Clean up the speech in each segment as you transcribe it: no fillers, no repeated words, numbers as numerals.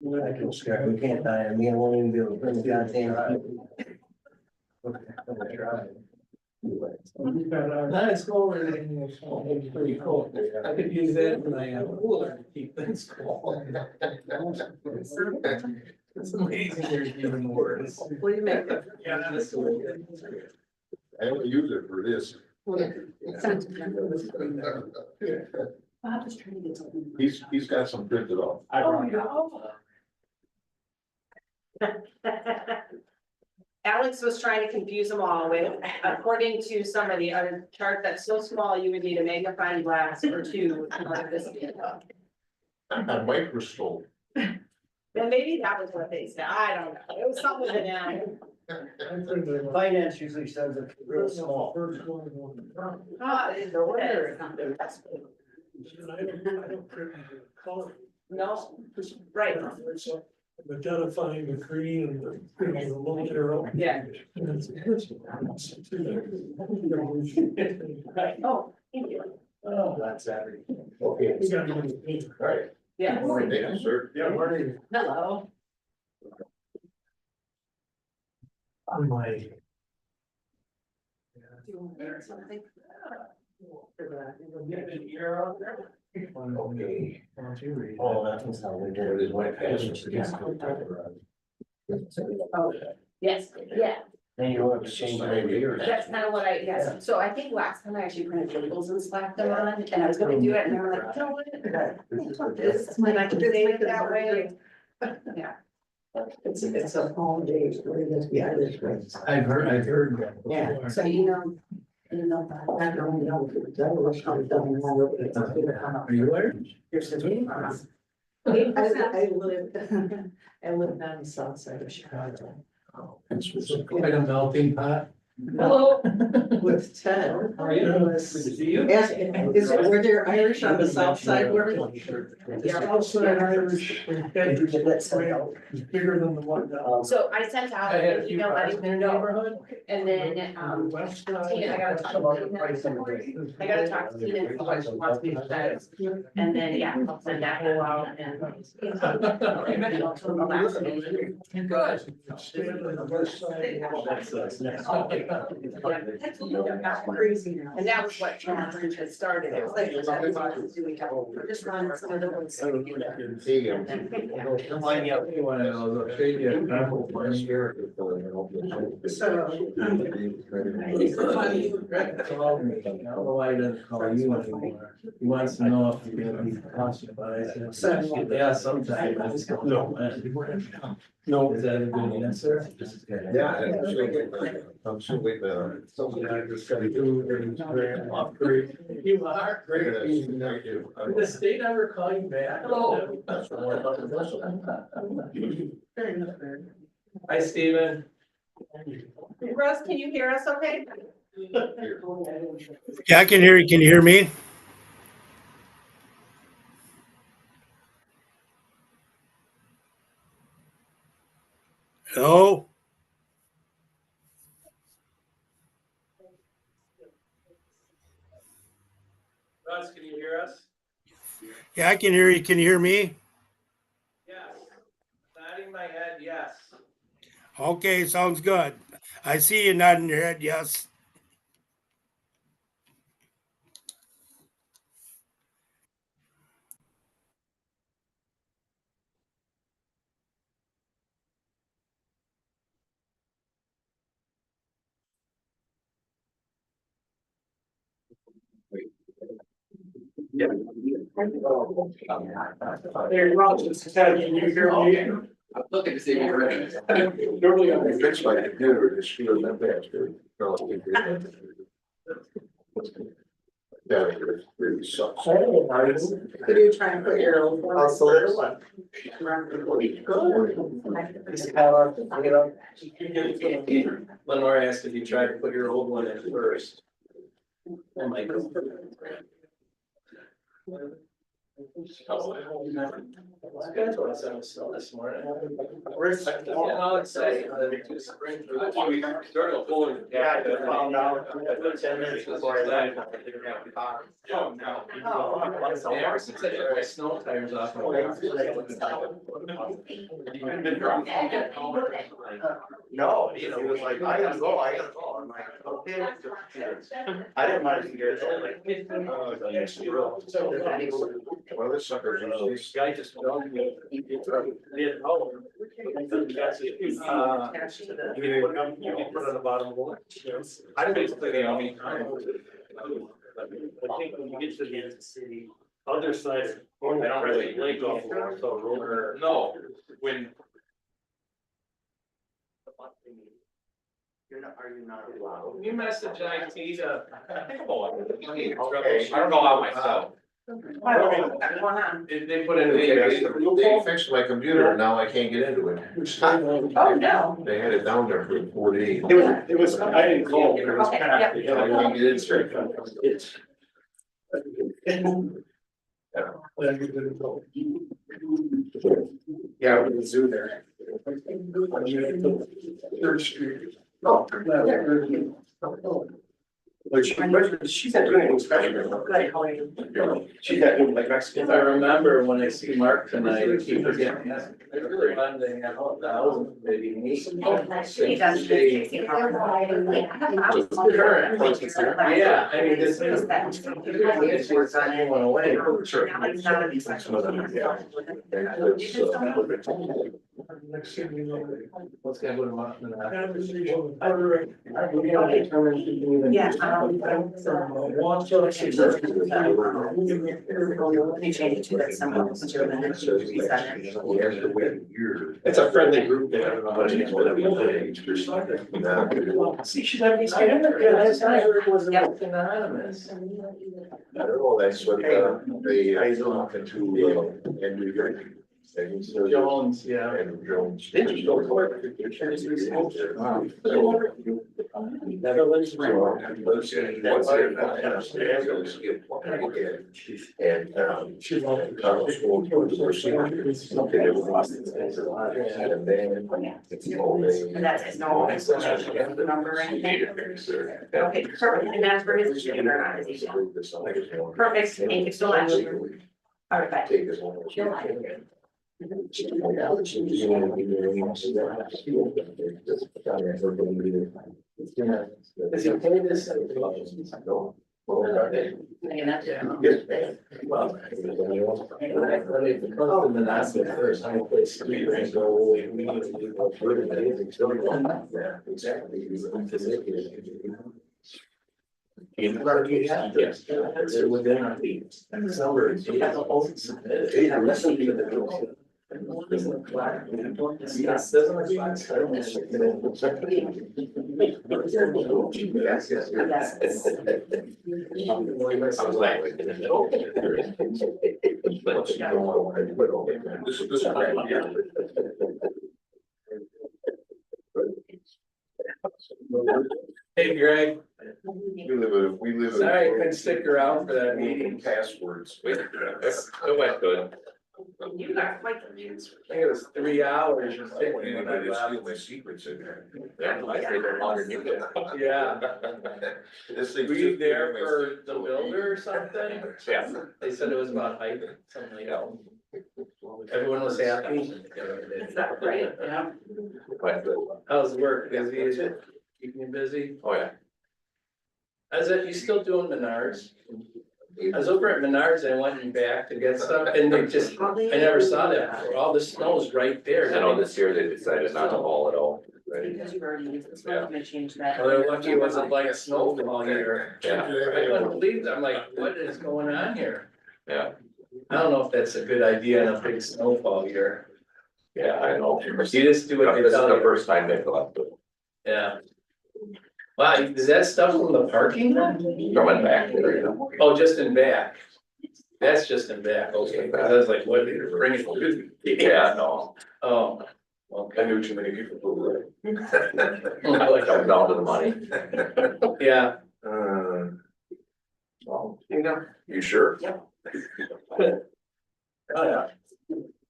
I can scare, we can't die, me and won't even be able to bring the goddamn. Nice cool, it's pretty cool. I could use that when I have a cooler to keep things cool. It's amazing there's even worse. What do you make of? Yeah, that's the way. I don't use it for this. Bob was trying to get something. He's got some printed off. Alex was trying to confuse them all with, according to somebody, a chart that's so small, you would need a magnifying glass or two in order to see it. A microscope. Then maybe that was what they said, I don't know, it was something with an M. Finance usually says it's real small. Ah, it's the word. No, right, Identifying the green and the little arrow. yeah. Oh, thank you. Oh, that's Saturday. Okay. All right. Yeah. Morning, Dan, sir. Yeah, morning. Hello. On my. Do you want to read something? Okay. Oh, that was how we did What it. is my passage? Oh, yes, yeah, Then you want to change it over here. that's kind of what I, yes, so I think last time I actually printed labels and slapped them on, and I was gonna do it, and they were like, you know what? This, when I can say it that way. Yeah. It's a home day, the Irish race. I've heard that. Yeah, before. so you know, I don't know, the Irish don't know. Are you Irish? Here's the name. I live down the south side of Chicago. Quite a melting pot. Hello. With Ted. How are you? Good to see you. Yes, is it, were there Irish on the south side? Where? Outside Irish. Bigger than the one down. So I sent out I had a an few email friends letting in them the know, neighborhood. and then, West Tina, side. I gotta talk to Tina. I gotta talk to Tina and see what she wants me to say, and then, yeah, I'll send that whole out and. I'll tell them the last meeting. Crazy now. And that was what Challenge had started, it was like, we're just running some of those. See him. Line you up. You wanna know, they'll trade you a couple for a year. Call me. I don't know why he doesn't call you anymore. He wants to know if you're gonna be classified. Yeah, sometimes. No. No. Is that a good answer? Yeah, I'm still waiting, something I just gotta do. You are great. Did the state ever call you back? Hello. That's what I thought it was. Hi, Steven. Russ, can you hear us okay? Yeah, I can hear you. Can you hear me? Hello? Russ, can you hear us? Yeah, I can hear you. Can you hear me? Yes. Nodding my head, yes. Okay, sounds good. I see you nodding your head, yes. Hey, Russ, it's Ted. Can you hear me? I'm looking to see if you're ready. Normally I'm. I fixed my computer, it's still that bastard. Yeah, it really sucks. Could you try and put your old one? How's the little one? Lenore asked if you tried to put your old one in first. Oh my God. Good, so it's on snow this morning. We're expecting, all excited, to spring. We started pulling. Yeah, I found out 10 minutes before I left. Oh, no. Yeah, ever since I took my snow tires off. No, he was like, I gotta go. I'm like, okay. I didn't mind to get it. Well, this sucker's. Guy just. You can put it on the bottom of it. I basically the only. I think when you get to the end of the city, other side. I don't really. Lake off of Warsaw Road. No, when. Are you not allowed? You message IT to. I don't know how myself. They put in They the. fixed my computer, and now I can't get into it. Oh, no. They had it down there for 4 days. It was, I didn't call, but it was Okay, packed. yep. I can't get in straight. It's. Yeah, with the zoo there. Third Street. Oh. But she's not doing anything special. Good, how are you? She's not doing like Mexican. If I remember when I see Mark tonight, I keep forgetting, that's really fun to have all thousands, maybe me. He does. Yeah, I mean, this is. It's worth anyone away. Sure. What's gonna put him off in that? Yeah. Let me change it to that someone. It's a friendly group there. See, she's having these. I heard it was anonymous. I don't know, that's what, they, I talking to, Andrew Green. Jones, yeah. Andrew Jones. Did you go for it? And, she's on the college school towards her senior. And then it's the old day. And that's his normal explanation, the number or anything. Okay, perfect, and that's for his computer, not his email. Perfect, thank you so much. All right, bye. Take this one. Is he pay this? And that's- Well. The last first time I played street and go. Exactly. Yes. Within our feet. Numbers. You have to hold it. Yeah, listen to the. Yes, doesn't look like. Yes, yes, yes. I was like. This is Hey, Greg, we live. sorry I couldn't stick around for that meeting. Passwords. It went good. You got quite the I think it was 3 hours. or something when I Anybody left. steal my secrets in there. Yeah, I stayed there longer than you did. Yeah. This thing. Were you there for the builder or something? Yeah. They said it was about height, something like that. Everyone was happy. Is that right? Yeah. Went good. How's work? Busy? Is it keeping you busy? Oh, yeah. Is it, you still doing Menards? I was over at Menards, I went and back to get stuff and they just, I never saw that before. All the snow is right there. I know this year they decided not to haul it all. Because you've already used this, I'm gonna change that. Well, they're lucky it wasn't like a snowfall here. Yeah. I couldn't believe that. I'm like, what is going on here? Yeah. I don't know if that's a good idea in a big snowfall here. Yeah, I know. You just do what they This is tell the you. first time they've left it. Yeah. Wow, is that stuff from the parking lot? Coming back there, you know. Oh, just in back. That's just in back, okay, 'cause I was like, what, they're bringing food? Yeah, no. Oh, I okay. knew too many people who were. I like come down to the money. Yeah, Well, you sure? Yep. Oh, yeah.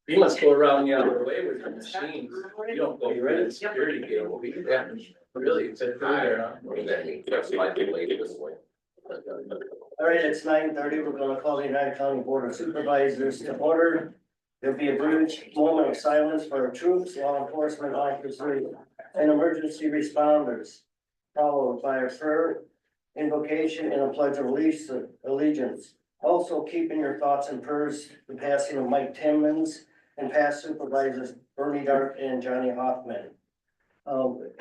You must go around the other way with your machines. You don't go right at security gate. Yeah, really, it's a there, huh? That's my big lady this way. All right, it's 9:30. We're gonna call the United County Board of Supervisors to order. There'll be a brief moment of silence for our troops, law enforcement officers, and emergency responders, followed by a prayer, invocation, and a pledge of allegiance. Also, keeping your thoughts and prayers, the passing of Mike Timmons and past supervisors Bernie Dart and Johnny Hoffman.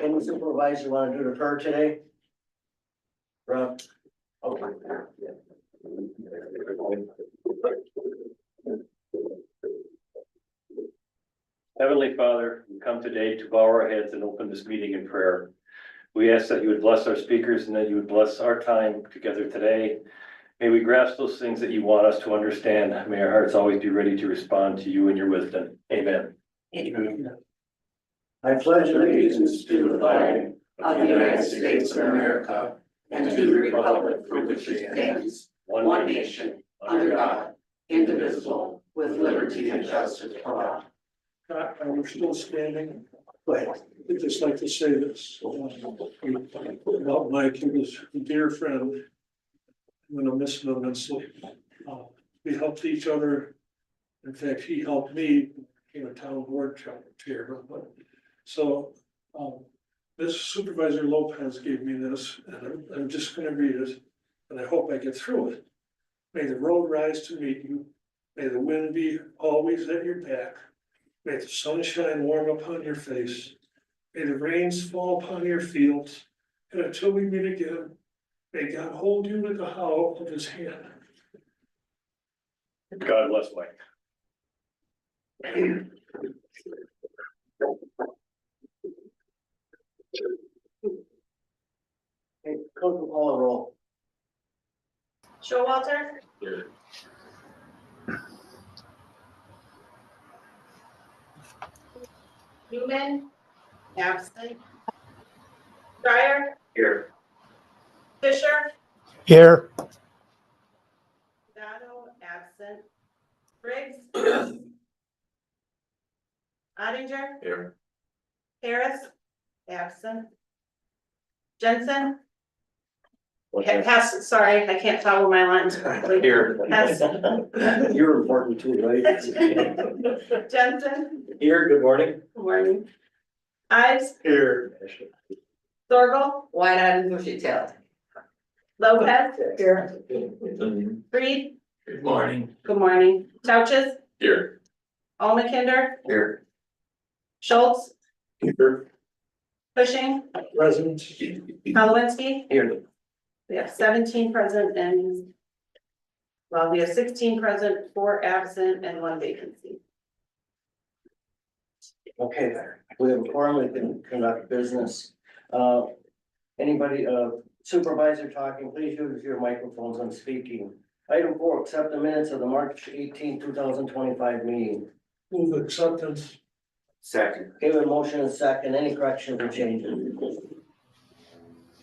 Any supervisor want to do the prayer today? Rob? Okay. Heavenly Father, we come today to bow our heads and open this meeting in prayer. We ask that you would bless our speakers and that you would bless our time together today. May we grasp those things that you want us to understand. May our hearts always be ready to respond to you and your wisdom. Amen. I pledge allegiance to the flag of the United States of America and to the republic for which it stands, one nation, under God, indivisible, with liberty and justice for all. We're still standing. Go ahead. I'd just like to say this. About Mike, he was a dear friend. I'm gonna miss him immensely. We helped each other. In fact, he helped me became a town board chair. So, this Supervisor Lopez gave me this, and I'm just gonna read it, and I hope I get through it. May the road rise to meet you. May the wind be always at your back. May the sun shine warm upon your face. May the rains fall upon your fields. And until we meet again, may God hold you with the hollow of his hand. God bless Mike. Okay, code will call a roll. Showalter, Here. Newman, absent. Dryer, Here. Fisher, Here. Dotto, absent. Briggs. Ottinger, Here. Harris, absent. Jensen. Hess, sorry, I can't follow my lines correctly. Here. Hess. You're important too, right? Jensen, Here, good morning. good morning. Ives, Here. Thorgal, Wide-eyed and bushy-tailed. Lopez, Here. Reed, Good morning. good morning. Couches, Here. Almakinder, Here. Schultz, Here. Cushing, President. Kolowinski. Here. We have 17 present and, well, we have 16 present, 4 absent, and 1 vacancy. Okay, we have a forum, we can conduct business. Anybody, supervisor talking, please use your microphones when speaking. Item 4, accept the minutes of the March 18, 2025 meeting. Move acceptance. Second. Give a motion and second, any corrections or changes?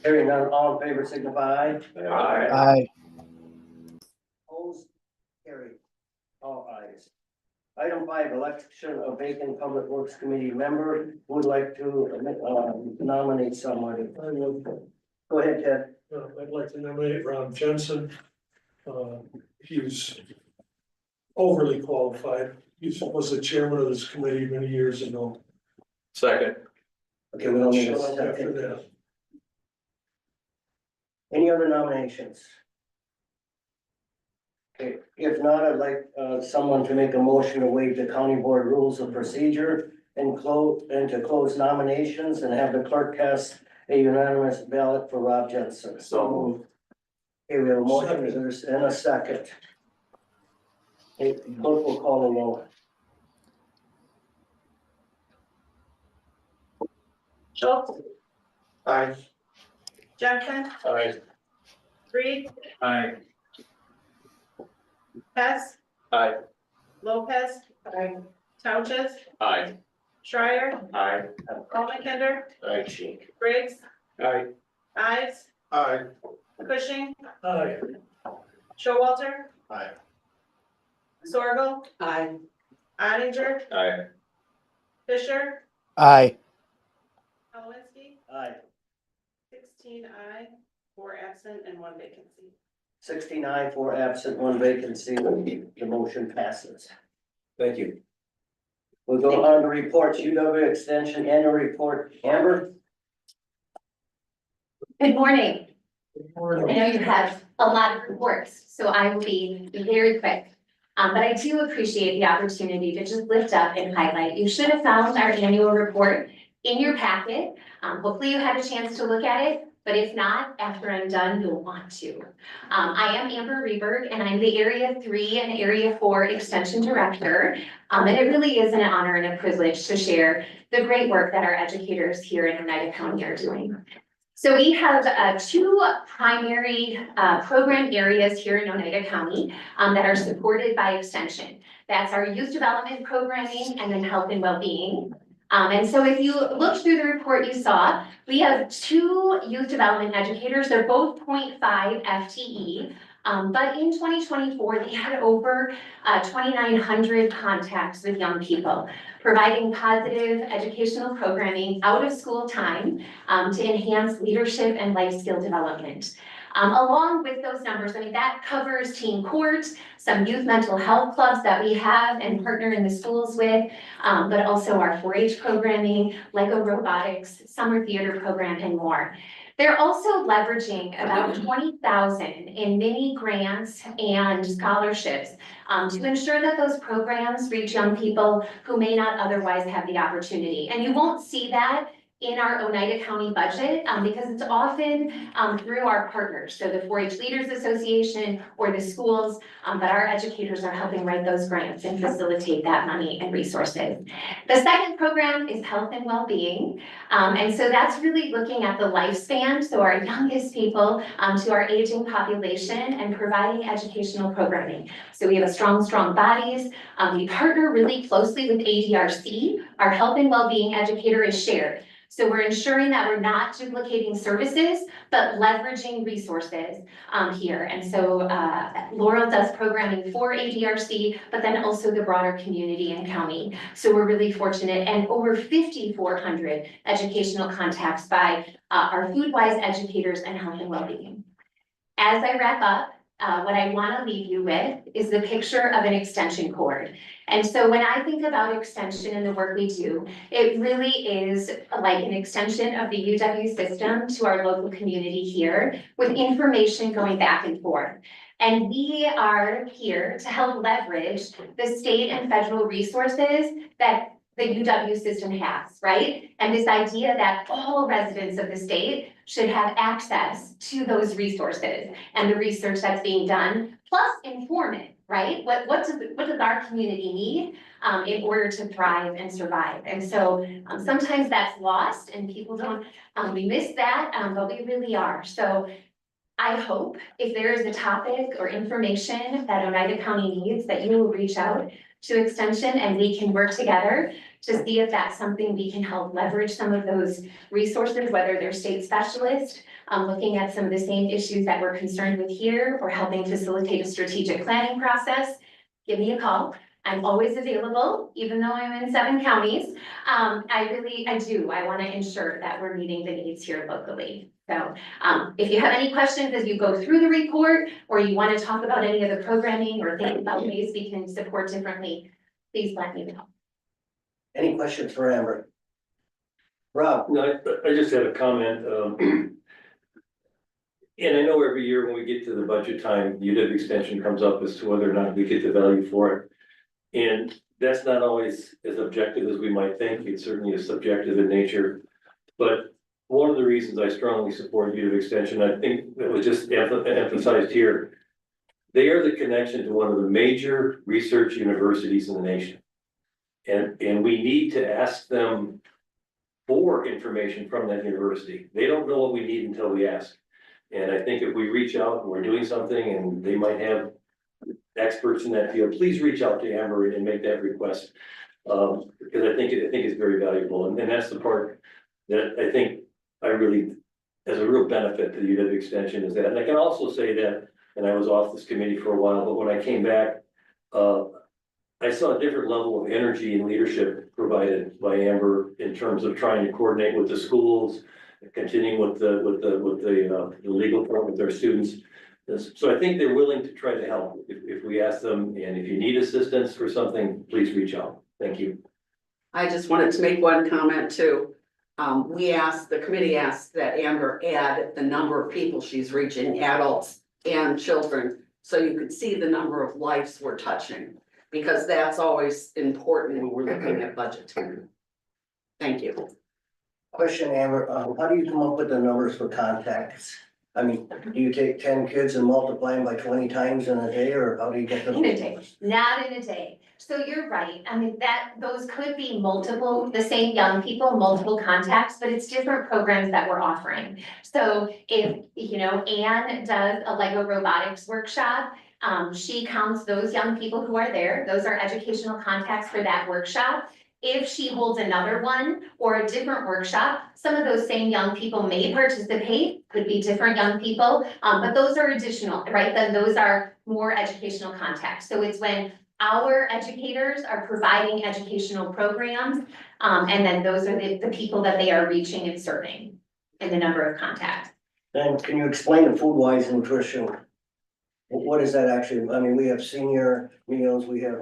Hearing none, all in favor signify. Aye. Opposed, carried, all ayes. Item 5, election of vacant Public Works Committee member, would like to nominate someone. I would, Go ahead, Ted. I'd like to nominate Rob Jensen. He's overly qualified. He was the chairman of this committee many years ago. Second. Okay, we don't need a Shut up after second. that. Any other nominations? Okay, if not, I'd like someone to make a motion to waive the county board rules of procedure and to close nominations and have the clerk cast a unanimous ballot for Rob Jensen. So Okay, we have a motion and a second. Okay, clerk will call the roll. Schultz, Aye. Jensen, Aye. Reed, Aye. Hess, Aye. Lopez, Couches, Aye. Schreier, Aye. Almakinder, Aye. Briggs, Aye. Ives, Aye. Cushing, Aye. Showalter. Aye. Sorgo, Aye. Oninger, Aye. Fisher, Aye. Kowinski, Aye. 16 aye, 4 absent and 1 vacancy. 69 for absent, 1 vacancy, the motion passes. Thank you. We'll go on to reports, UW Extension Annual Report, Amber. Good morning. I know you have a lot of reports, so I will be very quick. But I do appreciate the opportunity to just lift up and highlight. You should have found our annual report in your packet. Hopefully you had a chance to look at it, but if not, after I'm done, you'll want to. I am Amber Reberg, and I'm the Area 3 and Area 4 Extension Director. And it really is an honor and a privilege to share the great work that our educators here in Oneida County are doing. So we have 2 primary program areas here in Oneida County that are supported by Extension. That's our youth development programming and then health and well-being. And so if you look through the report you saw, we have 2 youth development educators. They're both 0.5 FTE. But in 2024, they had over 2,900 contacts with young people, providing positive educational programming out of school time to enhance leadership and life skill development. Along with those numbers, I mean, that covers teen court, some youth mental health clubs that we have and partner in the schools with, but also our 4-H programming, Lego robotics, summer theater program, and more. They're also leveraging about 20,000 in mini grants and scholarships to ensure that those programs reach young people who may not otherwise have the opportunity. And you won't see that in our Oneida County budget because it's often through our partners, so the 4-H Leaders Association or the schools, but our educators are helping write those grants and facilitate that money and resources. The second program is health and well-being, and so that's really looking at the lifespan, so our youngest people to our aging population and providing educational programming. So we have a strong bodies. We partner really closely with ADRC. Our health and well-being educator is shared. So we're ensuring that we're not duplicating services, but leveraging resources here. And so Laurel does programming for ADRC, but then also the broader community and county. So we're really fortunate, and over 5,400 educational contacts by our food-wise educators and health and well-being. As I wrap up, what I want to leave you with is the picture of an extension cord. And so when I think about extension and the work we do, it really is like an extension of the UW system to our local community here with information going back and forth. And we are here to help leverage the state and federal resources that the UW system has, right? And this idea that all residents of the state should have access to those resources and the research that's being done, plus inform it, right? What does our community need in order to thrive and survive? And so sometimes that's lost and people don't, we miss that, but we really are. So I hope if there is a topic or information that Oneida County needs, that you will reach out to Extension and we can work together to see if that's something we can help leverage some of those resources, whether they're state specialists, looking at some of the same issues that we're concerned with here, or helping facilitate a strategic planning process. Give me a call. I'm always available, even though I'm in 7 counties. I want to ensure that we're meeting the needs here locally. So if you have any questions as you go through the report, or you want to talk about any of the programming or think about ways we can support differently, please let me know. Any questions for Amber? Rob? No, I just had a comment. And I know every year when we get to the budget time, UW Extension comes up as to whether or not we get the value for it. And that's not always as objective as we might think. It certainly is subjective in nature. But one of the reasons I strongly support UW Extension, I think it was just emphasized here, they are the connection to one of the major research universities in the nation. And we need to ask them for information from that university. They don't know what we need until we ask. And I think if we reach out and we're doing something and they might have experts in that field, please reach out to Amber and make that request. Because I think it's very valuable. And that's the part that I think I really, as a real benefit to the UW Extension is that. And I can also say that, and I was off this committee for a while, but when I came back, I saw a different level of energy and leadership provided by Amber in terms of trying to coordinate with the schools, continuing with the legal part with their students. So I think they're willing to try to help if we ask them, and if you need assistance for something, please reach out. Thank you. I just wanted to make one comment too. The committee asked that Amber add the number of people she's reaching, adults and children, so you could see the number of lives we're touching. Because that's always important when we're looking at budgeting. Thank you. Question, Amber, how do you come up with the numbers for contacts? I mean, do you take 10 kids and multiply them by 20 times in a day, or how do you get them? In a day, not in a day. So you're right. I mean, those could be multiple, the same young people, multiple contacts, but it's different programs that we're offering. So if, Anne does a Lego robotics workshop, she counts those young people who are there. Those are educational contacts for that workshop. If she holds another one or a different workshop, some of those same young people may participate, could be different young people, but those are additional, right? Then those are more educational contacts. So it's when our educators are providing educational programs, and then those are the people that they are reaching and serving in the number of contacts. Then can you explain the food-wise nutrition? What is that actually? I mean, we have senior meals, we have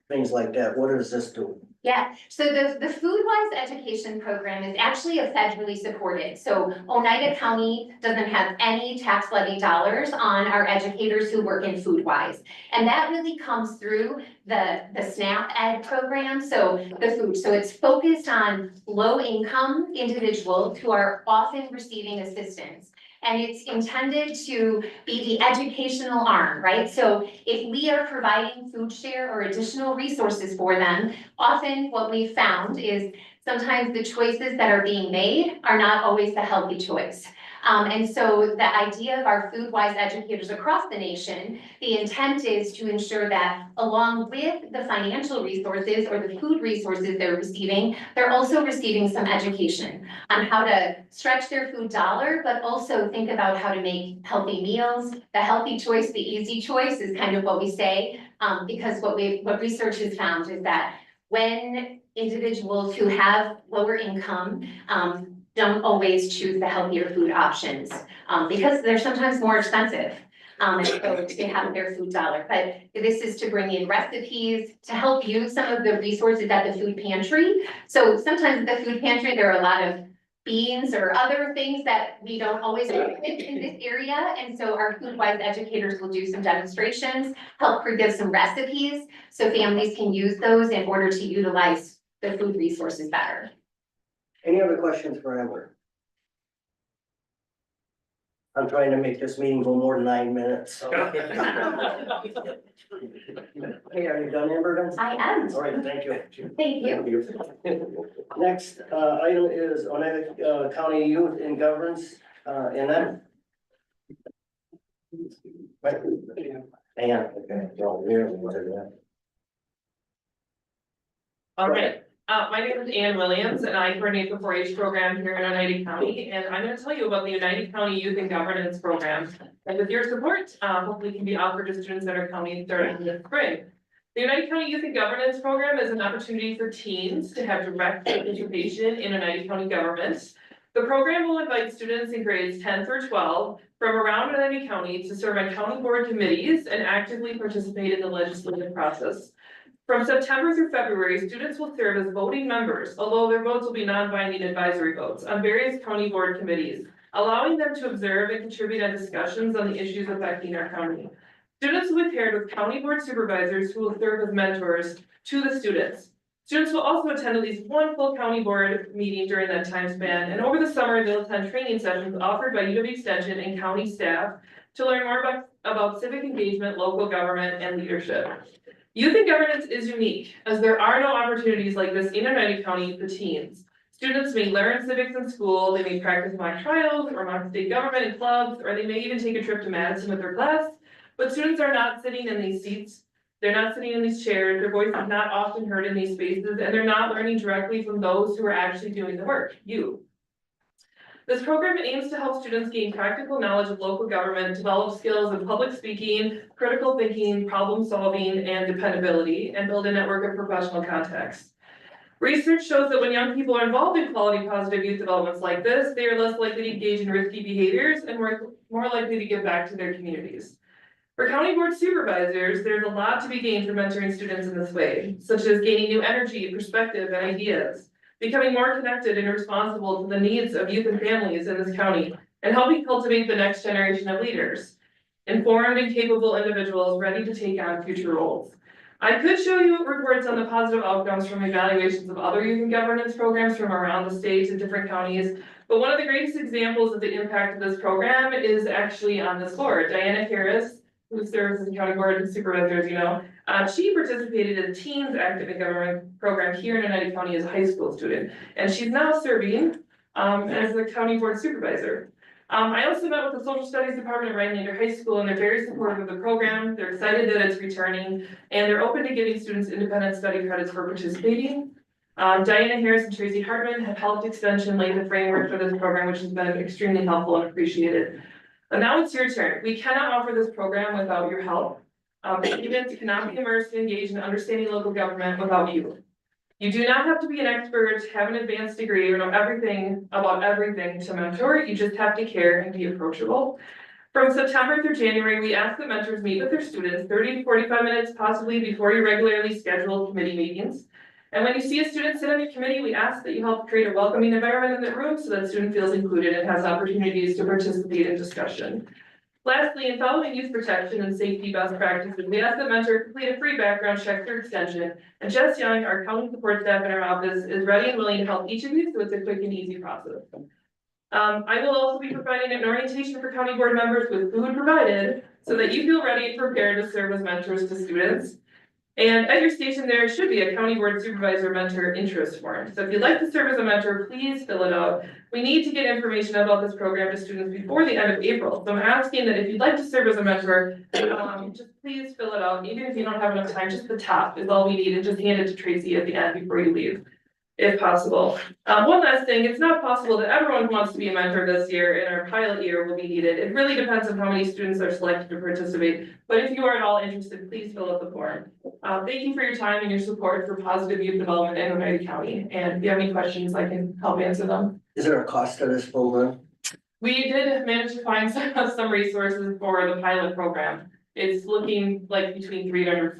things like that. What does this do? Yeah, so the Food-Wise Education Program is actually a federally supported. So Oneida County doesn't have any tax levy dollars on our educators who work in Food-Wise. And that really comes through the SNAP Ed program, so the food. So it's focused on low-income individuals who are often receiving assistance. And it's intended to be the educational arm, right? So if we are providing food share or additional resources for them, often what we've found is sometimes the choices that are being made are not always the healthy choice. And so the idea of our Food-Wise educators across the nation, the intent is to ensure that along with the financial resources or the food resources they're receiving, they're also receiving some education on how to stretch their food dollar, but also think about how to make healthy meals. The healthy choice, the easy choice is kind of what we say, because what research has found is that when individuals who have lower income, don't always choose the healthier food options, because they're sometimes more expensive. And so they have their food dollar, but this is to bring in recipes to help use some of the resources at the food pantry. So sometimes at the food pantry, there are a lot of beans or other things that we don't always fit in this area. And so our Food-Wise educators will do some demonstrations, help give some recipes, so families can use those in order to utilize the food resources better. Any other questions for Amber? I'm trying to make this meeting go more than 9 minutes. So. Hey, are you done, Amber? I am. All right, thank you. Thank you. Next item is Oneida County Youth in Governance, and that. Okay. Well, here, All right, my name is Ann Williams and I coordinate the 4-H program here in Oneida County. And I'm going to tell you about the Oneida County Youth and Governance Program. And with your support, hopefully can be offered to students in our county starting this spring. The Oneida County Youth and Governance Program is an opportunity for teens to have direct participation in Oneida County government. The program will invite students in grades 10 through 12 from around Oneida County to serve on county board committees and actively participate in the legislative process. From September through February, students will serve as voting members, although their votes will be non-binding advisory votes on various county board committees, allowing them to observe and contribute on discussions on the issues affecting our county. Students will be paired with county board supervisors who will serve as mentors to the students. Students will also attend at least one full county board meeting during that time span, and over the summer, they'll attend training sessions offered by UW Extension and county staff to learn more about civic engagement, local government, and leadership. Youth in governance is unique, as there are no opportunities like this in Oneida County for teens. Students may learn civics in school, they may practice mock trials or mock state government in clubs, or they may even take a trip to Madison with their class, but students are not sitting in these seats. They're not sitting in these chairs, their voice is not often heard in these spaces, and they're not learning directly from those who are actually doing the work, you. This program aims to help students gain practical knowledge of local government, develop skills in public speaking, critical thinking, problem solving, and dependability, and build a network of professional contacts. Research shows that when young people are involved in quality positive youth developments like this, they are less likely to engage in risky behaviors and more likely to give back to their communities. For county board supervisors, there's a lot to be gained from mentoring students in this way, such as gaining new energy, perspective, and ideas, becoming more connected and responsible to the needs of youth and families in this county, and helping cultivate the next generation of leaders, informed and capable individuals ready to take on future roles. I could show you reports on the positive outcomes from evaluations of other youth and governance programs from around the state and different counties, but one of the greatest examples of the impact of this program is actually on this board. Diana Harris, who serves as a county board supervisor, as you know, she participated in the Teens Active Government program here in Oneida County as a high school student, and she's now serving as the county board supervisor. I also met with the social studies department at Rhinelander High School, and they're very supportive of the program. They're excited that it's returning, and they're open to giving students independent study credits for participating. Diana Harris and Tracy Hartman have helped Extension lay the framework for this program, which has been extremely helpful and appreciated. And now it's your turn. We cannot offer this program without your help. Students cannot be immersed and engaged in understanding local government without you. You do not have to be an expert, have an advanced degree, or know everything about everything to mentor. You just have to care and be approachable. From September through January, we ask that mentors meet with their students 30 to 45 minutes, possibly before your regularly scheduled committee meetings. And when you see a student sit on your committee, we ask that you help create a welcoming environment in the room so that student feels included and has opportunities to participate in discussion. Lastly, in following youth protection and safety best practices, we ask that mentor complete a free background check through Extension. And Jess Young, our county support staff in our office, is ready and willing to help each of you, so it's a quick and easy process. I will also be providing an orientation for county board members with food provided, so that you feel ready and prepared to serve as mentors to students. And at your station, there should be a county board supervisor mentor interest form. So if you'd like to serve as a mentor, please fill it out. We need to get information about this program to students before the end of April. So I'm asking that if you'd like to serve as a mentor, just please fill it out. Even if you don't have enough time, just the top is all we need, and just hand it to Tracy at the end before you leave, if possible. One last thing, it's not possible that everyone who wants to be a mentor this year in our pilot year will be needed. It really depends on how many students are selected to participate. But if you are at all interested, please fill out the form. Thank you for your time and your support for positive youth development in Oneida County. And if you have any questions, I can help answer them. Is there a cost to this program? We did manage to find some resources for the pilot program. It's looking like between $300 and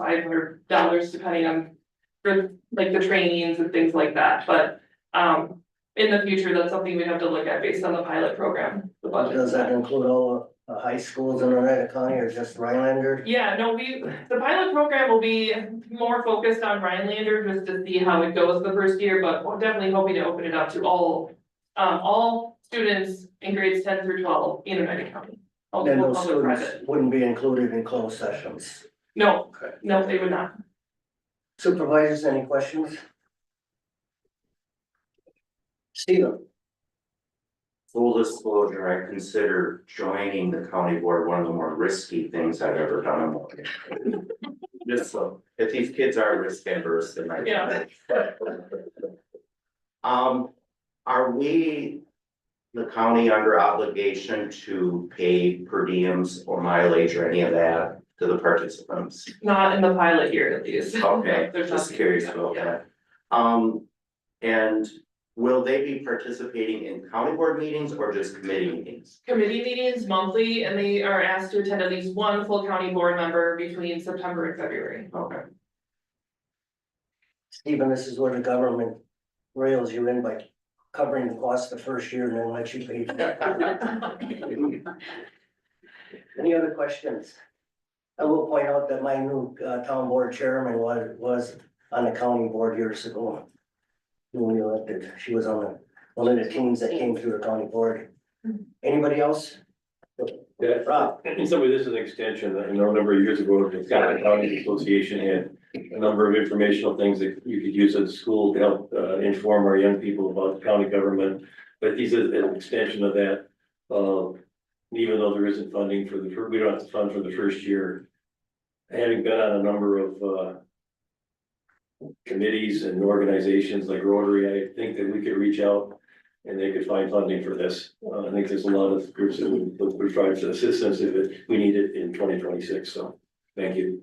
$500, depending on for like the trainings and things like that, but in the future, that's something we have to look at based on the pilot program, the budget. Does that include all high schools in Oneida County or just Rhinelander? Yeah, no, the pilot program will be more focused on Rhinelander just to see how it goes the first year, but we're definitely hoping to open it up to all students in grades 10 through 12 in Oneida County. And those students wouldn't be included in closed sessions? No, no, they would not. Supervisors, any questions? Steven? Full disclosure, I consider joining the county board one of the more risky things I've ever done in my life. Just so, if these kids are risk averse, then I. Yeah. Are we, the county, under obligation to pay per diems or mileage or any of that to the participants? Not in the pilot year at least. Okay, There's just nothing. curious about that. And will they be participating in county board meetings or just committee meetings? Committee meetings monthly, and they are asked to attend at least one full county board member between September and February. Okay. Stephen, this is where the government rails you in by covering the cost the first year and then let you pay. Any other questions? I will point out that my new town board chairman was on the county board years ago. Newly elected, she was on one of the teams that came through the county board. Anybody else? Yeah, Rob? in some way, this is an extension. I know a number of years ago, the County Association had a number of informational things that you could use at the school to help inform our young people about county government. But this is an extension of that. Even though there isn't funding for we don't have to fund for the first year. Having been on a number of committees and organizations like Rotary, I think that we could reach out and they could find funding for this. I think there's a lot of groups that would provide assistance if we need it in 2026, so, thank you.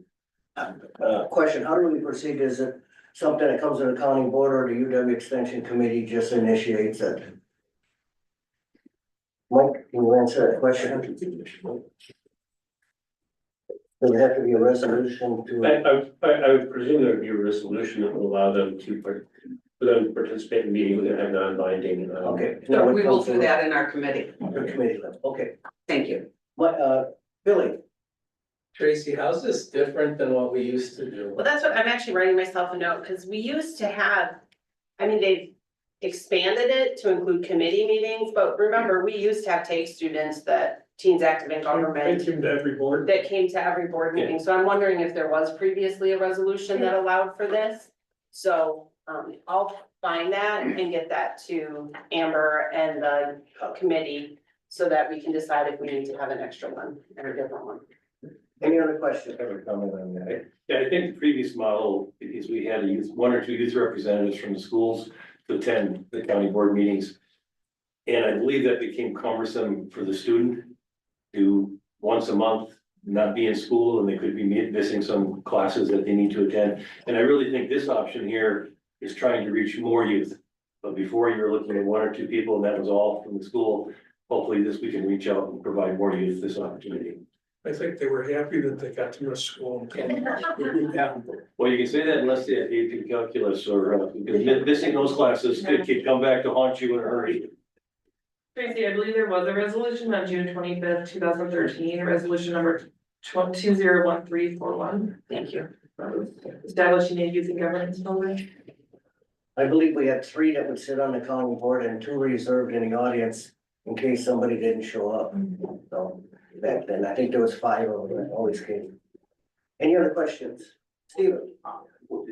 Question, how do we proceed? Is it something that comes to the county board or the UW Extension Committee just initiates it? Mike, can you answer that question? Does it have to be a resolution to? I would presume there would be a resolution that will allow them to, for them to participate in meetings that have non-binding. Okay. So we will do that in our committee. The committee level, okay. Thank you. What, Billy? Tracy, how's this different than what we used to do? Well, that's what I'm actually writing myself a note, because we used to have, I mean, they've expanded it to include committee meetings, but remember, we used to have TAKE students that Teens Active in Government. Came to every board. That came to every board meeting, so I'm wondering if there was previously a resolution that allowed for this. So, I'll find that and get that to Amber and the committee, so that we can decide if we need to have an extra one or a different one. Any other questions? Ever comment on that? Yeah, I think the previous model, because we had one or two youth representatives from the schools to attend the county board meetings. And I believe that became cumbersome for the student to once a month not be in school, and they could be missing some classes that they need to attend. And I really think this option here is trying to reach more youth. But before, you were looking at one or two people, and that was all from the school. Hopefully we can reach out and provide more youth this opportunity. I think they were happy that they got to miss school. Well, you can say that unless they have AP calculus or, because missing those classes could come back to haunt you in a hurry. Tracy, I believe there was a resolution on June 25th, 2013, resolution number 201341. Thank you. Establishing a youth and governance building. I believe we had 3 that would sit on the county board and 2 reserved in the audience in case somebody didn't show up. So back then, I think there was 5 of them that always came. Any other questions? Steven?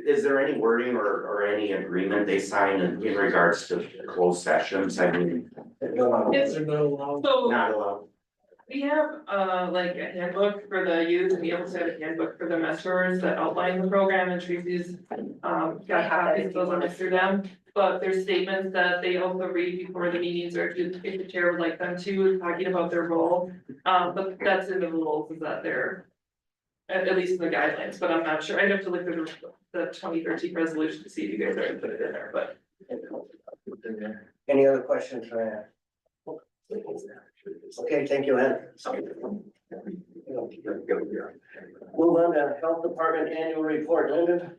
Is there any wording or any agreement they sign in regards to closed sessions? I mean, It's, They're not allowed. so not allowed. we have, like a handbook for the youth, and we also have a handbook for the mentors that outline the program, and Tracy's, got copies of those on through them. But there's statements that they also read before the meetings, or if the chair would like them to, talking about their role. But that's in the rules, is that they're, at least in the guidelines, but I'm not sure. I'd have to look through the 2013 resolution to see if you guys already put it in there, but. Any other questions for Ann? Okay, thank you, Ann. Move on to Health Department Annual Report, Linda.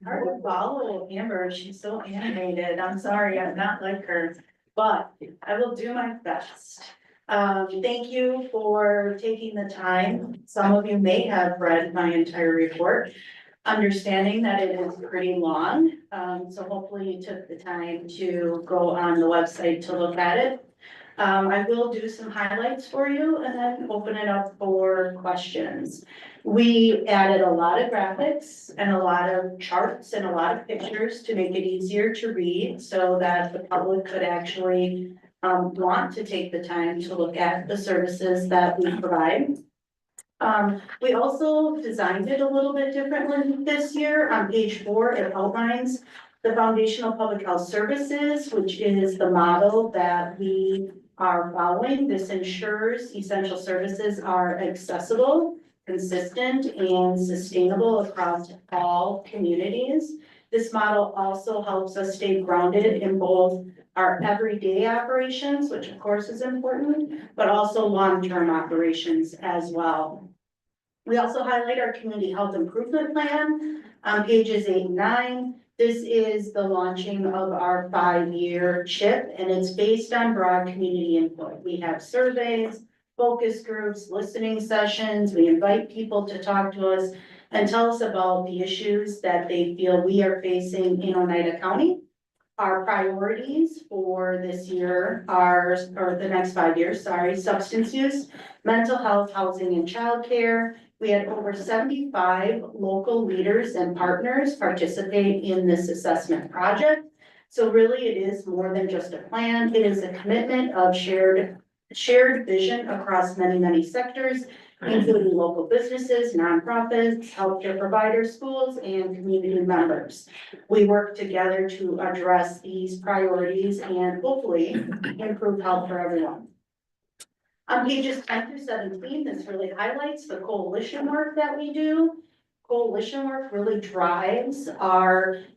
Hard to follow Amber, she's so animated, I'm sorry, I'm not like her, but I will do my best. Thank you for taking the time, some of you may have read my entire report, understanding that it is pretty long, so hopefully you took the time to go on the website to look at it. I will do some highlights for you and then open it up for questions. We added a lot of graphics and a lot of charts and a lot of pictures to make it easier to read so that the public could actually want to take the time to look at the services that we provide. We also designed it a little bit differently this year. On page 4, it outlines the Foundational Public Health Services, which is the model that we are following. This ensures essential services are accessible, consistent, and sustainable across all communities. This model also helps us stay grounded in both our everyday operations, which of course is important, but also long-term operations as well. We also highlight our community health improvement plan on pages 8 and 9. This is the launching of our 5-year CHIP, and it's based on broad community input. We have surveys, focus groups, listening sessions. We invite people to talk to us and tell us about the issues that they feel we are facing in Oneida County. Our priorities for this year are, or the next 5 years, sorry, substance use, mental health, housing, and childcare. We had over 75 local leaders and partners participate in this assessment project. So really it is more than just a plan. It is a commitment of shared vision across many, many sectors including local businesses, nonprofits, healthcare providers, schools, and community members. We work together to address these priorities and hopefully improve health for everyone. On pages 10 through 17, this really highlights the coalition work that we do. Coalition work really drives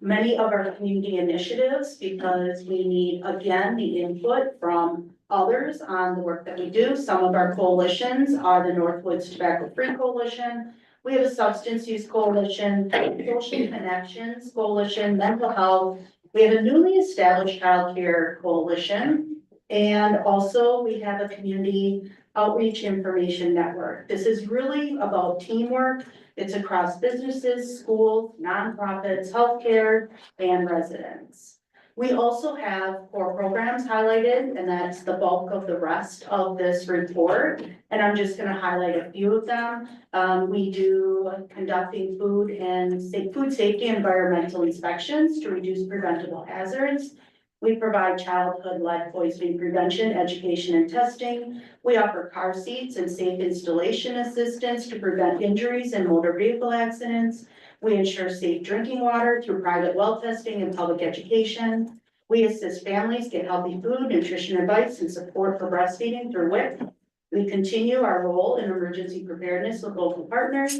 many of our community initiatives because we need, again, the input from others on the work that we do. Some of our coalitions are the Northwoods Tobacco Free Coalition. We have a Substance Use Coalition, Social Connections Coalition, Mental Health. We have a newly established Child Care Coalition. And also we have a Community Outreach Information Network. This is really about teamwork. It's across businesses, schools, nonprofits, healthcare, and residents. We also have 4 programs highlighted, and that's the bulk of the rest of this report. And I'm just gonna highlight a few of them. We do conducting food safety and environmental inspections to reduce preventable hazards. We provide childhood lead poisoning prevention, education, and testing. We offer car seats and safe installation assistance to prevent injuries and motor vehicle accidents. We ensure safe drinking water through private well testing and public education. We assist families get healthy food, nutrition advice, and support for breastfeeding through WIC. We continue our role in emergency preparedness with local partners.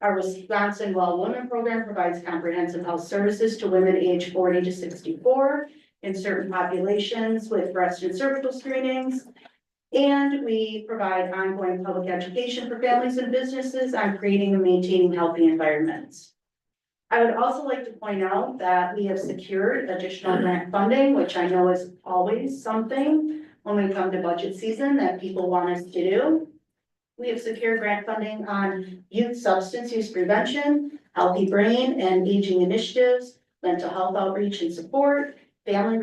Our Wisconsin Well Women program provides comprehensive health services to women aged 40 to 64 in certain populations with breast and cervical screenings. And we provide ongoing public education for families and businesses on creating and maintaining healthy environments. I would also like to point out that we have secured additional grant funding, which I know is always something when we come to budget season that people want us to do. We have secured grant funding on youth substance use prevention, healthy brain and aging initiatives, mental health outreach and support, family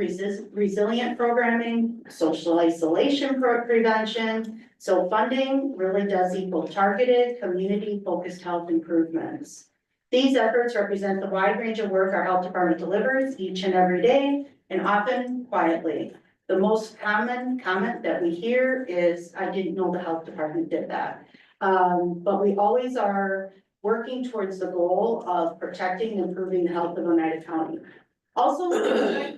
resilient programming, social isolation prevention. So funding really does equal targeted, community-focused health improvements. These efforts represent the wide range of work our health department delivers each and every day, and often quietly. The most common comment that we hear is, I didn't know the health department did that. But we always are working towards the goal of protecting and improving the health of Oneida County. Also,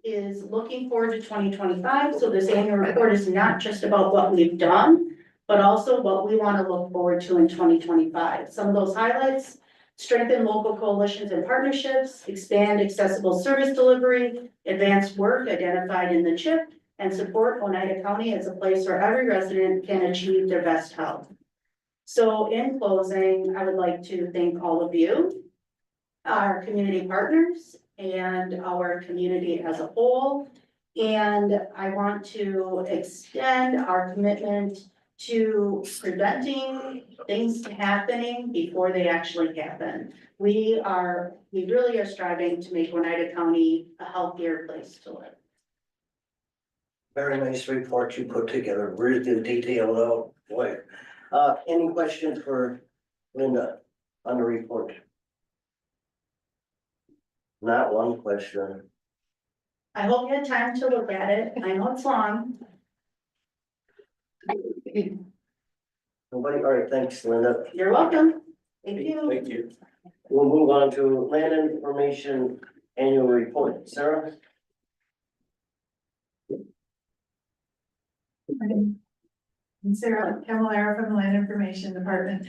is looking forward to 2025. So this annual report is not just about what we've done, but also what we want to look forward to in 2025. Some of those highlights: strengthen local coalitions and partnerships, expand accessible service delivery, advance work identified in the CHIP, and support Oneida County as a place where every resident can achieve their best health. So in closing, I would like to thank all of you, our community partners, and our community as a whole. And I want to extend our commitment to preventing things happening before they actually happen. We really are striving to make Oneida County a healthier place to live. Very nice report you put together, really detailed out, boy. Any questions for Linda on the report? Not one question. I hope you had time to look at it. I know it's long. Nobody, all right, thanks, Linda. You're welcome. Thank you. Thank you. We'll move on to land information annual report. Sarah? I'm Sarah Camilleri from the Land Information Department,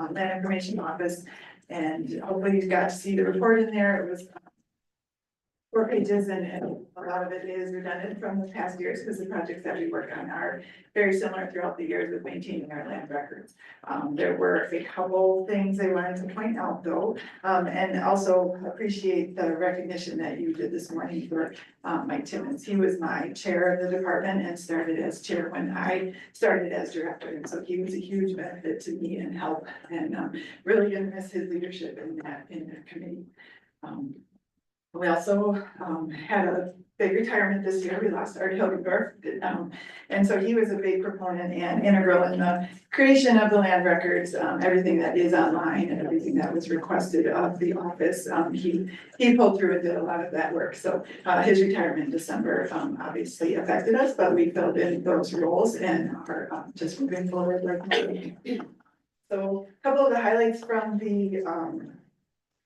Land Information Office, and hopefully you got to see the report in there. It was 4 pages, and a lot of it is redundant from the past years because the projects that we work on are very similar throughout the years with maintaining our land records. There were a couple things I wanted to point out though, and also appreciate the recognition that you did this morning for Mike Timmons. He was my chair of the department and started as chair when I started as director, and so he was a huge benefit to me and help, and really gonna miss his leadership in that committee. We also had a big retirement this year. We lost Art Hilgendorf. And so he was a big proponent and integral in the creation of the land records, everything that is online and everything that was requested of the office. He pulled through and did a lot of that work. So his retirement in December obviously affected us, but we filled in those roles and are just moving forward like that. So a couple of the highlights from the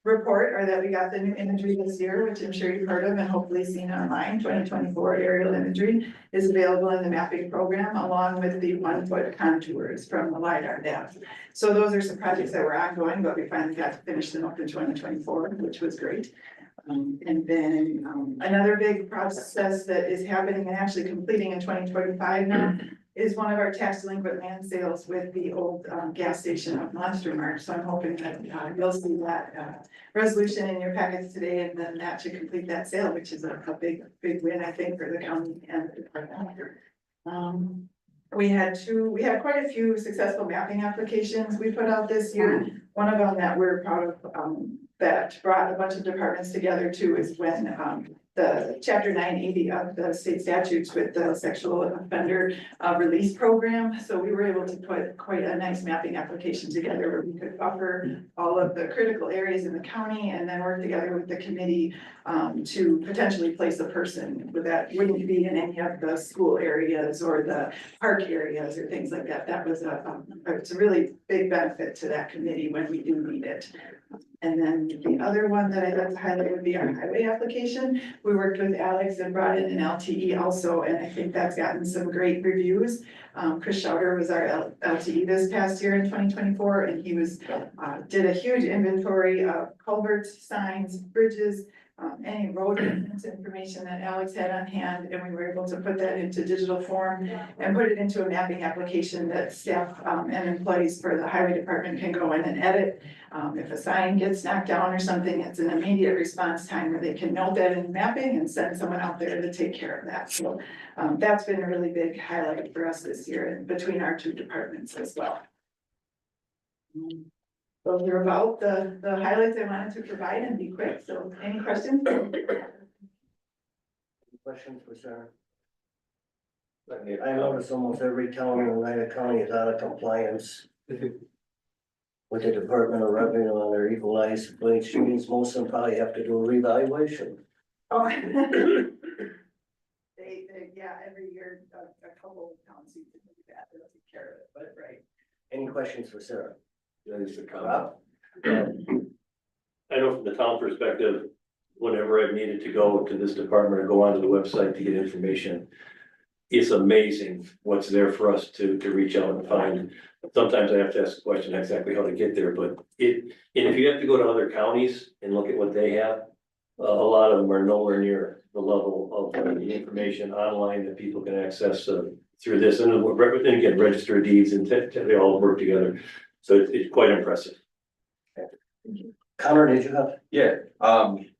report are that we got the new imagery this year, which I'm sure you've heard of and hopefully seen online. 2024 aerial imagery is available in the mapping program along with the 1-foot contours from the LiDAR data. So those are some projects that were ongoing, but we finally got to finish them up in 2024, which was great. And then another big process that is happening and actually completing in 2025 now is one of our tax delinquent land sales with the old gas station of Monster Mart. So I'm hoping that you'll see that resolution in your packets today, and then that should complete that sale, which is a big win, I think, for the county and the department. We had quite a few successful mapping applications we put out this year. One of them that we're proud of that brought a bunch of departments together too is when the chapter 980 of the state statutes with the sexual offender release program. So we were able to put quite a nice mapping application together where we could buffer all of the critical areas in the county and then work together with the committee to potentially place a person with that wouldn't be in any of the school areas or the park areas or things like that. That was it's a really big benefit to that committee when we do need it. And then the other one that I'd like to highlight would be our highway application. We worked with Alex and brought in an LTE also, and I think that's gotten some great reviews. Chris Schauder was our LTE this past year in 2024, and he did a huge inventory of culverts, signs, bridges, any road maintenance information that Alex had on hand, and we were able to put that into digital form and put it into a mapping application that staff and employees for the highway department can go in and edit. If a sign gets knocked down or something, it's an immediate response time where they can note that in mapping and send someone out there to take care of that. So that's been a really big highlight for us this year and between our two departments as well. Those are about the highlights I wanted to provide and be quick. So any questions? Questions for Sarah? I notice almost every county in Oneida County is out of compliance with the Department of Revenue on their equalized wage streams. Most of them probably have to do a revaluation. Oh. Yeah, every year, a couple of towns do that, they'll take care of it, but right. Any questions for Sarah? I know from the town perspective, whenever I've needed to go to this department or go onto the website to get information, it's amazing what's there for us to reach out and find. Sometimes I have to ask a question exactly how to get there, but and if you have to go to other counties and look at what they have, a lot of them are nowhere near the level of the information online that people can access through this. And again, register deeds and they all work together. So it's quite impressive. Connor, did you have? Yeah,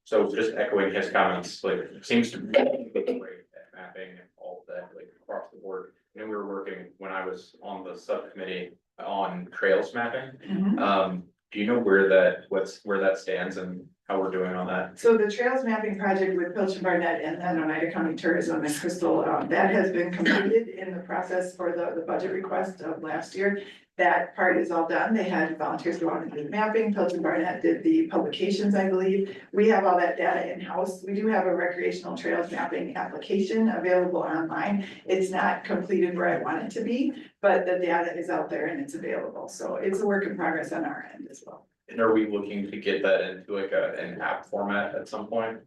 so just echoing his comments, like, it seems to be great at mapping and all of that, like, across the board. And we were working, when I was on the subcommittee on trails mapping. Do you know where that stands and how we're doing on that? So the trails mapping project with Pilch and Barnett and then Oneida County Tourism and Crystal, that has been completed in the process for the budget request of last year. That part is all done. They had volunteers go out and do the mapping. Pilch and Barnett did the publications, I believe. We have all that data in-house. We do have a recreational trails mapping application available online. It's not completed where I want it to be, but the data is out there and it's available. So it's a work in progress on our end as well. And are we looking to get that into like an app format at some point?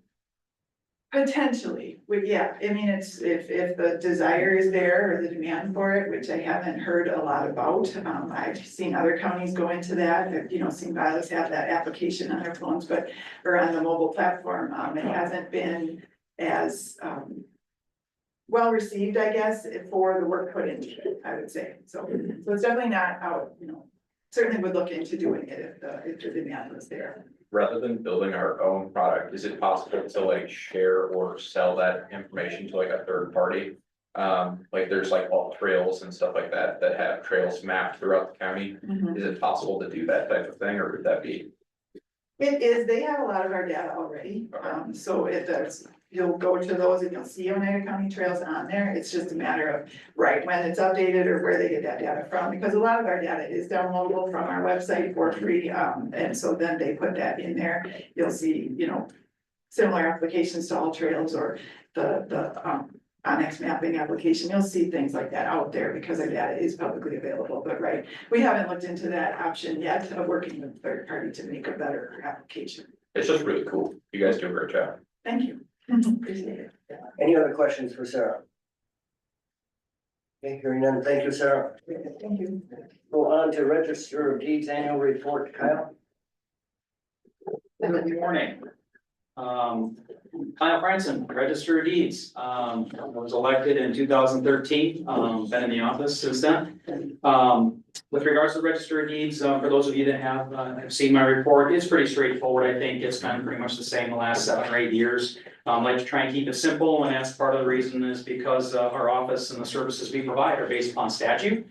Potentially, yeah, I mean, it's if the desire is there or the demand for it, which I haven't heard a lot about. I've seen other counties go into that, seen Violet's have that application on their phones, but or on the mobile platform, it hasn't been as well received, I guess, for the work put into it, I would say. So it's definitely not out, certainly would look into doing it if the demand was there. Rather than building our own product, is it possible to like share or sell that information to like a third party? Like there's like all trails and stuff like that have trails mapped throughout the county. Is it possible to do that type of thing, or would that be? It is, they have a lot of our data already, so it does, you'll go to those and you'll see Oneida County Trails on there, it's just a matter of right when it's updated or where they get that data from, because a lot of our data is downloadable from our website for free, and so then they put that in there, you'll see, you know, similar applications to All Trails or the Onyx mapping application, you'll see things like that out there because our data is publicly available, but right, we haven't looked into that option yet of working with a third party to make a better application. It's just really cool. You guys do a great job. Thank you. Appreciate it. Any other questions for Sarah? Okay, hearing none, thank you, Sarah. Thank you. Go on to Register of Deeds Annual Report, Kyle. Good morning. Kyle Franson, Register of Deeds. I was elected in 2013, been in the office since then. With regards to the Register of Deeds, for those of you that have seen my report, it's pretty straightforward. I think it's been pretty much the same the last 7 or 8 years. I like to try and keep it simple, and that's part of the reason is because our office and the services we provide are based upon statute.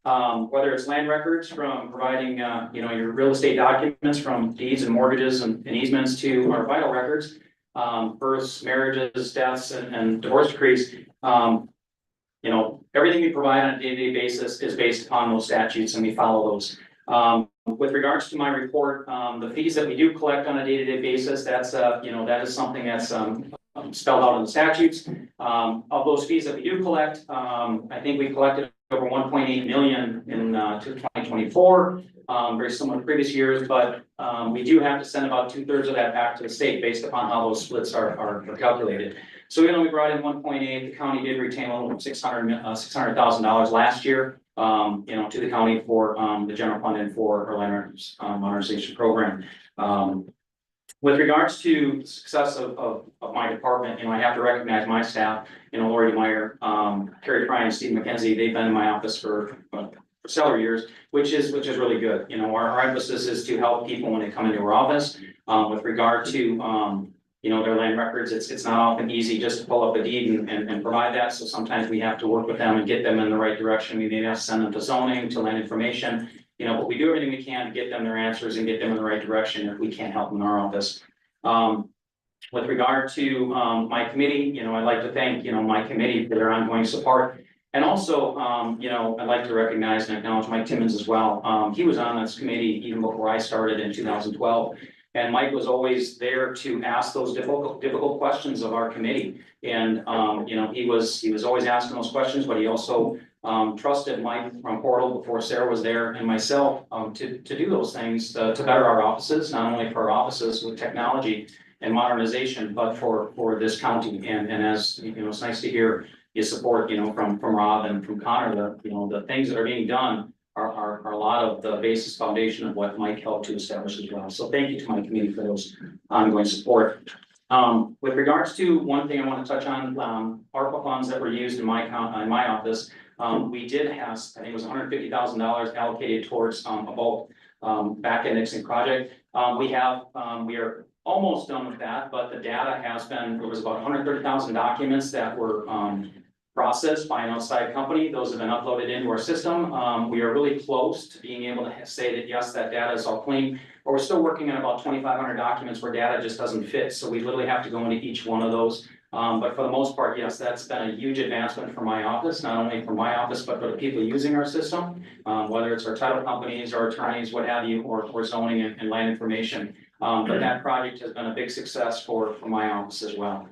Whether it's land records from providing, you know, your real estate documents from deeds and mortgages and easements to our vital records, births, marriages, deaths, and divorce decrees. You know, everything we provide on a day-to-day basis is based upon those statutes and we follow those. With regards to my report, the fees that we do collect on a day-to-day basis, that's, you know, that is something that's spelled out in the statutes. Of those fees that we do collect, I think we collected over 1.8 million in 2024, very similar to previous years, but we do have to send about 2/3 of that back to the state based upon how those splits are calculated. So even though we brought in 1.8, the county did retain a little over $600,000 last year, you know, to the county for the general fund and for our land records modernization program. With regards to the success of my department, you know, I have to recognize my staff, you know, Lori Meyer, Carrie Fry and Steve McKenzie, they've been in my office for several years, which is really good. You know, our emphasis is to help people when they come into our office. With regard to, you know, their land records, it's not often easy just to pull up a deed and provide that. So sometimes we have to work with them and get them in the right direction. We may have to send them to zoning, to land information. You know, but we do everything we can to get them their answers and get them in the right direction if we can't help them in our office. With regard to my committee, you know, I'd like to thank, you know, my committee for their ongoing support. And also, you know, I'd like to recognize and acknowledge Mike Timmons as well. He was on this committee even before I started in 2012. And Mike was always there to ask those difficult questions of our committee. And, you know, he was always asking those questions, but he also trusted Mike from Portal before Sarah was there and myself to do those things to better our offices, not only for our offices with technology and modernization, but for this county. And as you know, it's nice to hear his support, you know, from Rob and from Connor. You know, the things that are being done are a lot of the basis foundation of what Mike helped to establish as well. So thank you to my committee for those ongoing support. With regards to one thing I want to touch on, ARPA funds that were used in my office. We did have, I think it was $150,000 allocated towards a bulk back indexing project. We are almost done with that, but the data has been, there was about 130,000 documents that were processed by an outside company. Those have been uploaded into our system. We are really close to being able to say that, yes, that data is all clean, but we're still working on about 2,500 documents where data just doesn't fit. So we literally have to go into each one of those. But for the most part, yes, that's been a huge advancement for my office, not only for my office, but for the people using our system, whether it's our title companies or attorneys, what have you, or zoning and land information. But that project has been a big success for my office as well.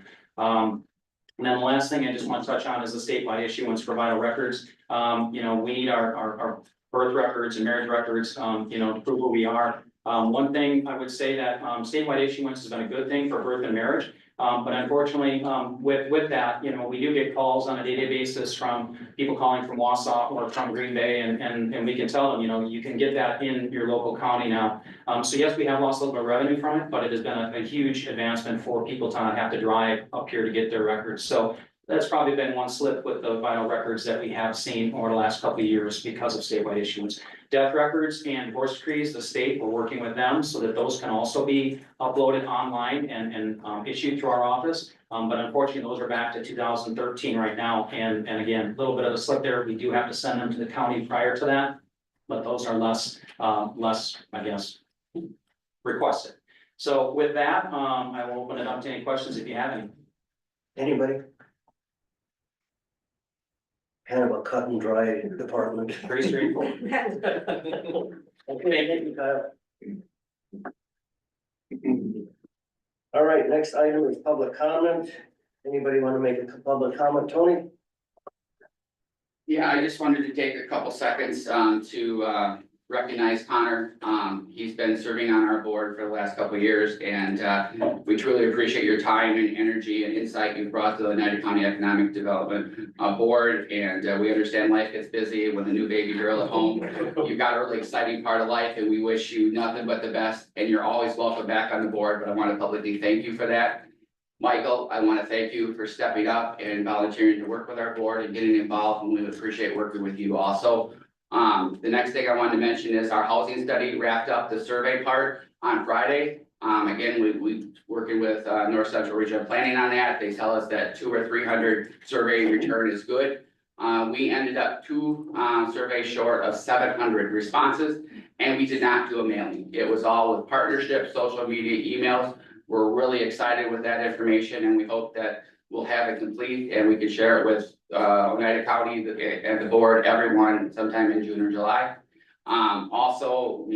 And then the last thing I just want to touch on is the statewide issuance for vital records. You know, we need our birth records and marriage records, you know, to prove who we are. One thing I would say that statewide issuance has been a good thing for birth and marriage. But unfortunately, with that, you know, we do get calls on a daily basis from people calling from Wausau or from Green Bay, and we can tell them, you know, you can get that in your local county now. So yes, we have lost a little bit of revenue from it, but it has been a huge advancement for people to not have to drive up here to get their records. So that's probably been one slip with the vital records that we have seen over the last couple of years because of statewide issuance. Death records and divorce decrees, the state, we're working with them so that those can also be uploaded online and issued through our office. But unfortunately, those are back to 2013 right now. And again, a little bit of a slip there. We do have to send them to the county prior to that, but those are less, I guess, requested. So with that, I will open it up to any questions if you have any. Anybody? Kind of a cut and dry department. Pretty straightforward. Okay, thank you, Kyle. All right, next item is public comment. Anybody want to make a public comment, Tony? Yeah, I just wanted to take a couple seconds to recognize Connor. He's been serving on our board for the last couple of years, and we truly appreciate your time and energy and insight you've brought to the Oneida County Economic Development Board. And we understand life gets busy with a new baby girl at home. You've got a really exciting part of life, and we wish you nothing but the best. And you're always welcome back on the board, but I want to publicly thank you for that. Michael, I want to thank you for stepping up and volunteering to work with our board and getting involved, and we appreciate working with you also. The next thing I wanted to mention is our housing study wrapped up the survey part on Friday. Again, we working with North Central Regional Planning on that. They tell us that 200 or 300 survey return is good. We ended up 2 surveys short of 700 responses, and we did not do a mailing. It was all with partnerships, social media, emails. We're really excited with that information, and we hope that we'll have it complete and we can share it with Oneida County and the board, everyone, sometime in June or July. Also,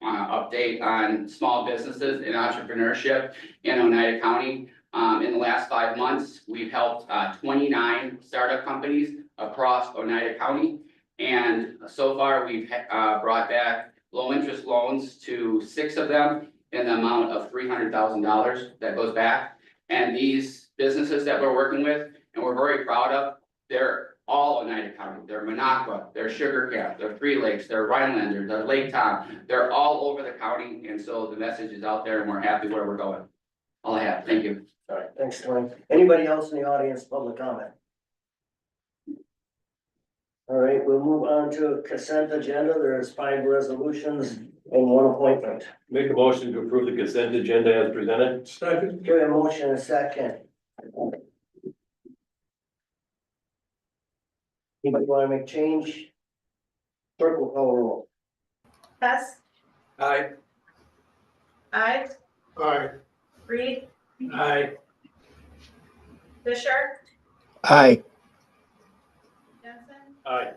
update on small businesses and entrepreneurship in Oneida County. In the last 5 months, we've helped 29 startup companies across Oneida County. And so far, we've brought back low interest loans to 6 of them in the amount of $300,000 that goes back. And these businesses that we're working with, and we're very proud of, they're all Oneida County. They're Minocqua, they're Sugar Cap, they're Three Lakes, they're Rhinelander, they're Lake Tom. They're all over the county, and so the message is out there, and we're happy where we're going. All I have, thank you. All right, thanks, Tony. Anybody else in the audience, public comment? All right, we'll move on to consent agenda. There's 5 resolutions and 1 appointment. Make a motion to approve the consent agenda as presented. Second. Give a motion and a second. Anybody want to make change? Clerk will call roll. Hess, Aye. Ives, Aye. Reed, Aye. Fisher, Aye. Jensen, Aye.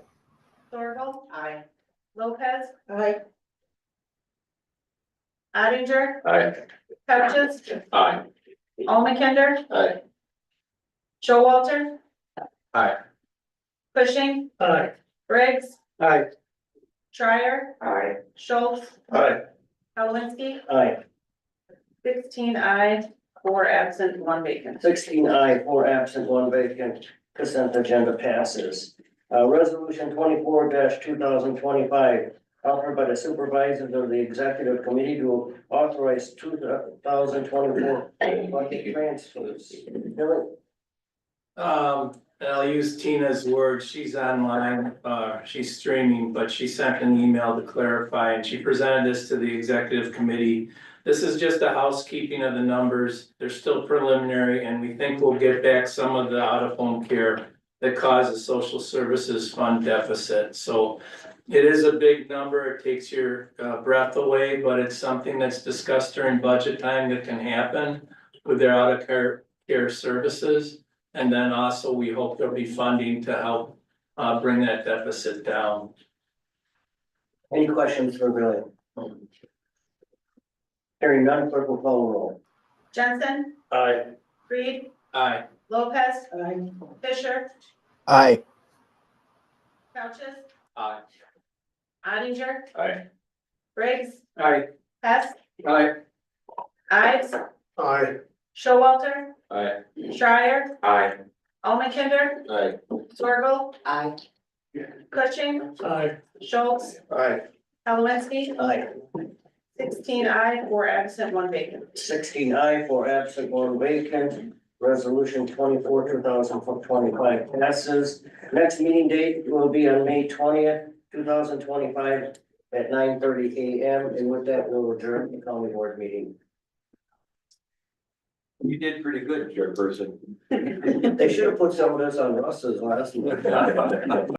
Thorvald, Aye. Lopez, Aye. Ottinger, Aye. Couches, Aye. Almakinder, Aye. Showalter, Aye. Cushing, Aye. Briggs, Aye. Trier, Aye. Schultz, Aye. Kowinski, Aye. 16 aye, 4 absent, 1 vacant. 16 aye, 4 absent, 1 vacant. Consent agenda passes. Resolution 24-2025, offered by the supervisors of the executive committee to authorize 2024 budget transfers. Billy? And I'll use Tina's words, she's online, she's streaming, but she sent an email to clarify, and she presented this to the executive committee. This is just a housekeeping of the numbers, they're still preliminary, and we think we'll get back some of the out-of-home care that caused the social services fund deficit, so it is a big number, it takes your breath away, but it's something that's discussed during budget time that can happen with their out-of-care services. And then also, we hope there'll be funding to help bring that deficit down. Any questions for Billy? Hearing none, clerk will call the roll. Jensen, Aye. Reed, Aye. Lopez, Fisher, Aye. Couches, Aye. Ottinger, Aye. Briggs, Aye. Hess, Aye. Ives, Aye. Showalter, Aye. Trier, Aye. Almakinder, Aye. Sorgel, Aye. Cushing, Aye. Schultz, Aye. Kowinski, Aye. 16 aye, 4 absent, 1 vacant. 16 aye, 4 absent, 1 vacant. Resolution 24-2025 passes. Next meeting date will be on May 20th, 2025 at 9:30 a.m. And with that, we'll adjourn the county board meeting. You did pretty good, Chairperson. They should have put some of this on Russ's last one.